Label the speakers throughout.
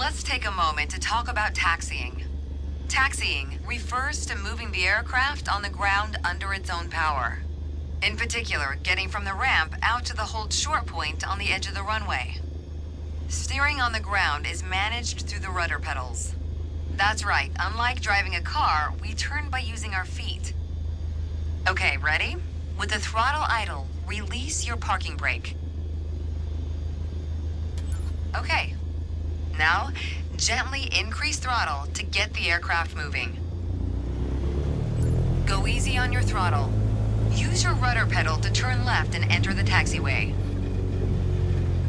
Speaker 1: Let's take a moment to talk about taxiing. Taxiing refers to moving the aircraft on the ground under its own power. In particular, getting from the ramp out to the hold short point on the edge of the runway. Steering on the ground is managed through the rudder pedals. That's right, unlike driving a car, we turn by using our feet. Okay, ready? With the throttle idle, release your parking brake. Okay. Now, gently increase throttle to get the aircraft moving. Go easy on your throttle. Use your rudder pedal to turn left and enter the taxiway.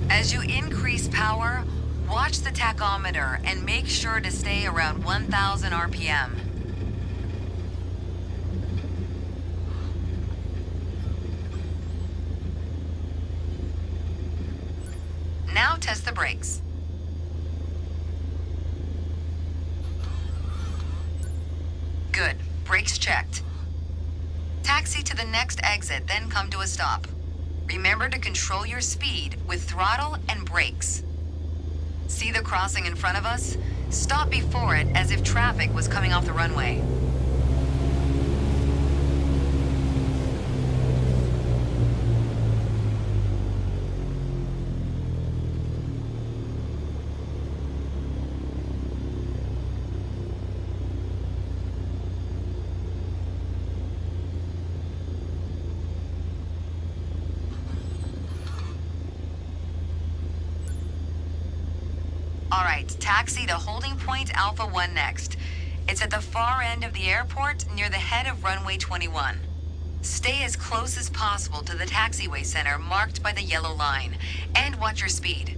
Speaker 1: As you increase power, watch the tachometer and make sure to stay around 1,000 RPM. Now test the brakes. Good. Brakes checked. Taxi to the next exit, then come to a stop. Remember to control your speed with throttle and brakes. See the crossing in front of us? Stop before it as if traffic was coming off the runway. All right, taxi to holding point Alpha 1 next. It's at the far end of the airport near the head of runway 21. Stay as close as possible to the taxiway center marked by the yellow line, and watch your speed.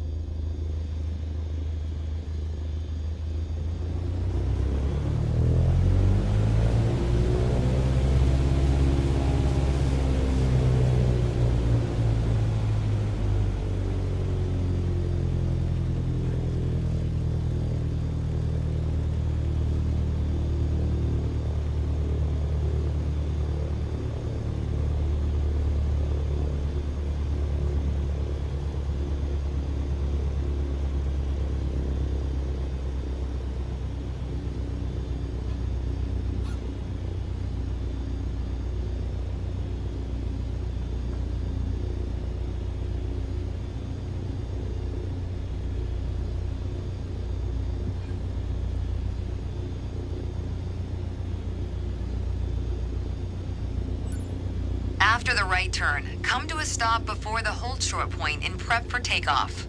Speaker 1: After the right turn, come to a stop before the hold short point and prep for takeoff.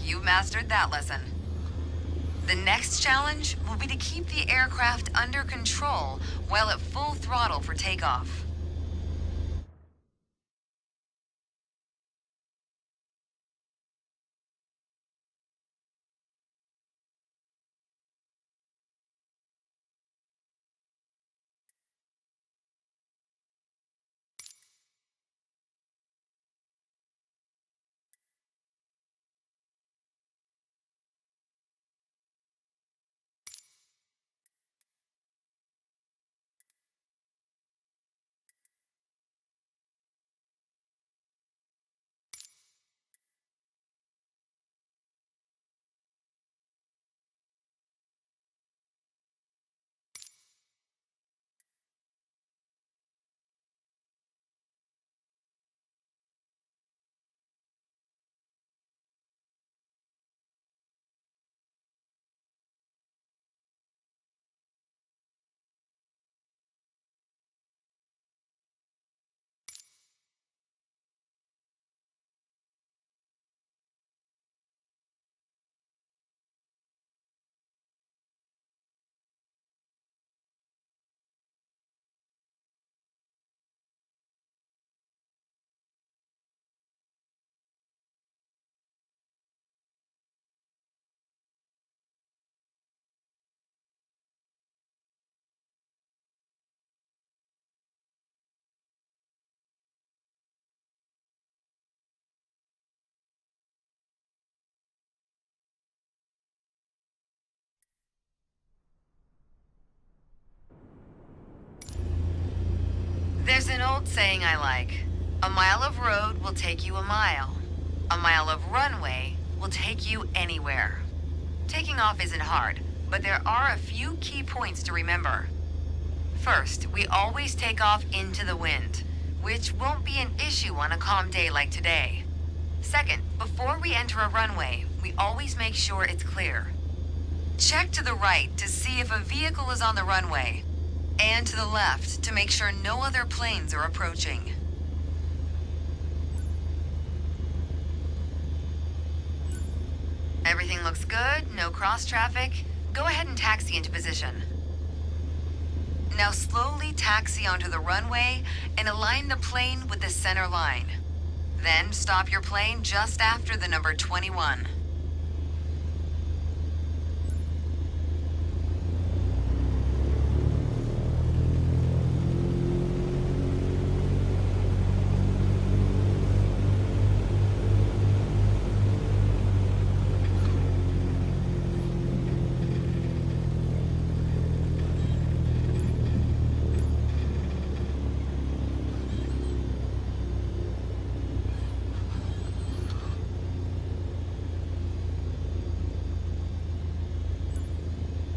Speaker 1: You mastered that lesson. The next challenge will be to keep the aircraft under control while at full throttle for takeoff. There's an old saying I like. A mile of road will take you a mile. A mile of runway will take you anywhere. Taking off isn't hard, but there are a few key points to remember. First, we always take off into the wind, which won't be an issue on a calm day like today. Second, before we enter a runway, we always make sure it's clear. Check to the right to see if a vehicle is on the runway, and to the left to make sure no other planes are approaching. Everything looks good, no cross traffic. Go ahead and taxi into position. Now slowly taxi onto the runway and align the plane with the center line. Then stop your plane just after the number 21.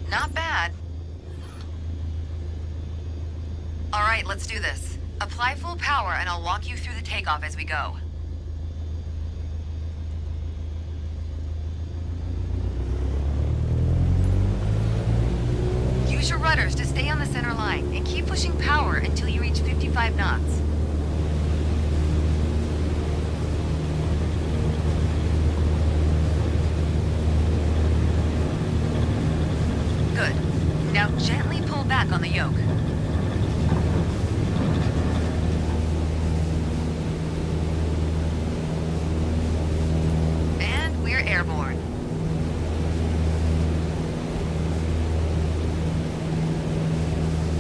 Speaker 1: Not bad. All right, let's do this. Apply full power and I'll walk you through the takeoff as we go. Use your rudders to stay on the center line and keep pushing power until you reach 55 knots. Good. Now gently pull back on the yoke. And we're airborne.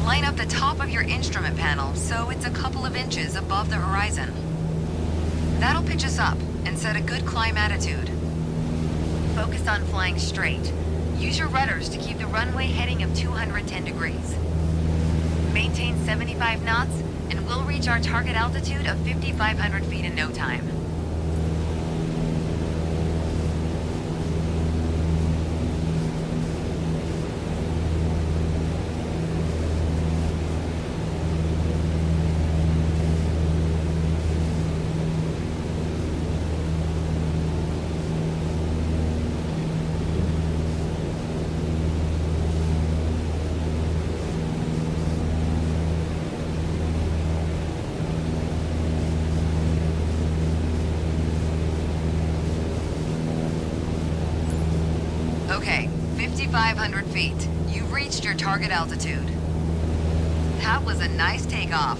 Speaker 1: Line up the top of your instrument panel so it's a couple of inches above the horizon. That'll pitch us up and set a good climb attitude. Focus on flying straight. Use your rudders to keep the runway heading of 210 degrees. Maintain 75 knots, and we'll reach our target altitude of 5,500 feet in no time. Okay, 5,500 feet. You've reached your target altitude. That was a nice takeoff.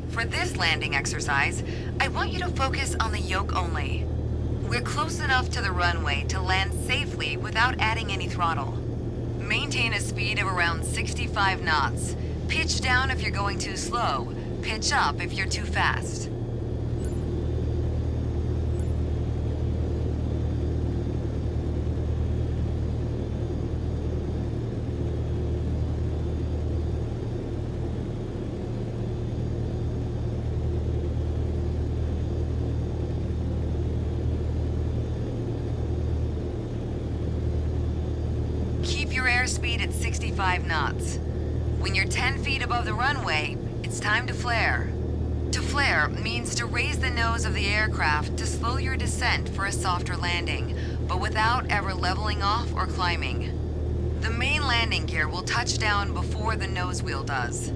Speaker 1: For this landing exercise, I want you to focus on the yoke only. We're close enough to the runway to land safely without adding any throttle. Maintain a speed of around 65 knots. Pitch down if you're going too slow. Pitch up if you're too fast. airspeed at 65 knots. When you're 10 feet above the runway, it's time to flare. To flare means to raise the nose of the aircraft to slow your descent for a softer landing, but without ever leveling off or climbing. The main landing gear will touch down before the nose wheel does.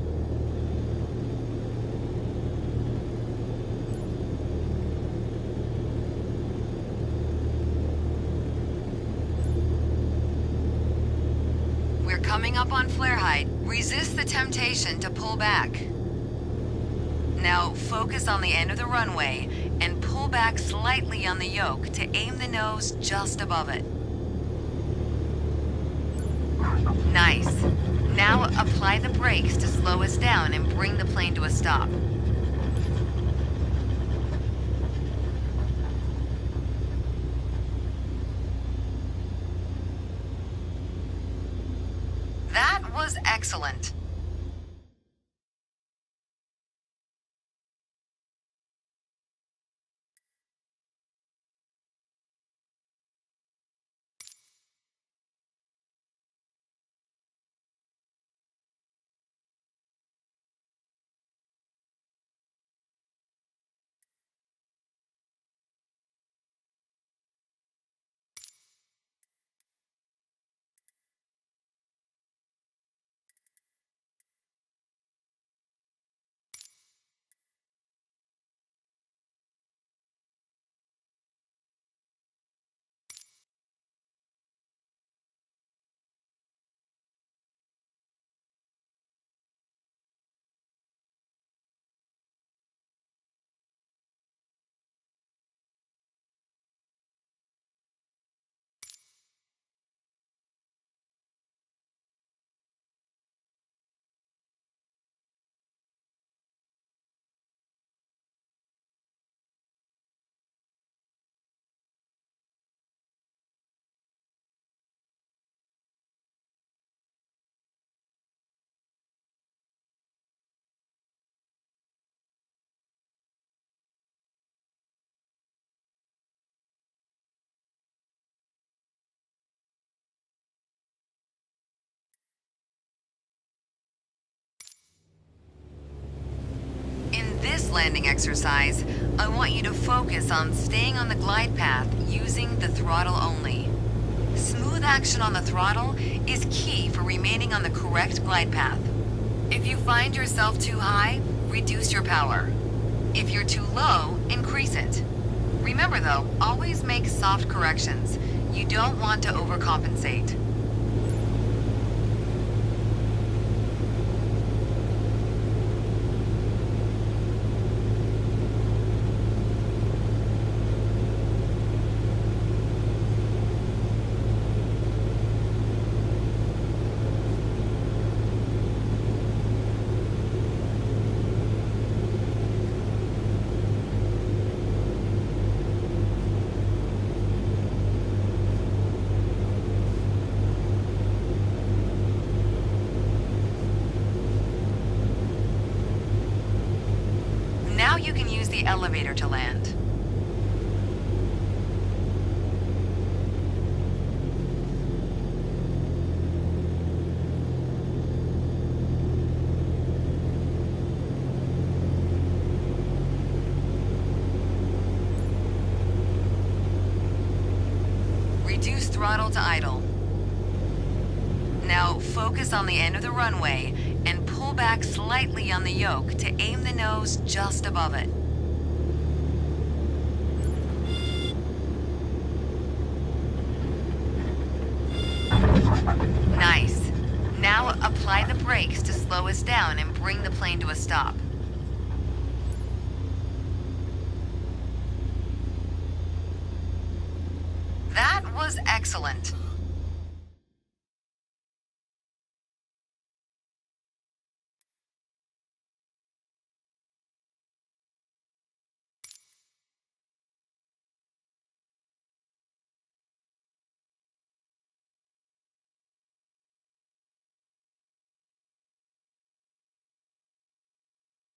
Speaker 1: We're coming up on flare height. Resist the temptation to pull back. Now focus on the end of the runway and pull back slightly on the yoke to aim the nose just above it. Nice. Now apply the brakes to slow us down and bring the plane to a stop. That was excellent. This landing exercise, I want you to focus on staying on the glide path using the throttle only. Smooth action on the throttle is key for remaining on the correct glide path. If you find yourself too high, reduce your power. If you're too low, increase it. Remember though, always make soft corrections. You don't want to overcompensate. Now you can use the elevator to land. Reduce throttle to idle. Now focus on the end of the runway and pull back slightly on the yoke to aim the nose just above it. Nice. Now apply the brakes to slow us down and bring the plane to a stop. That was excellent.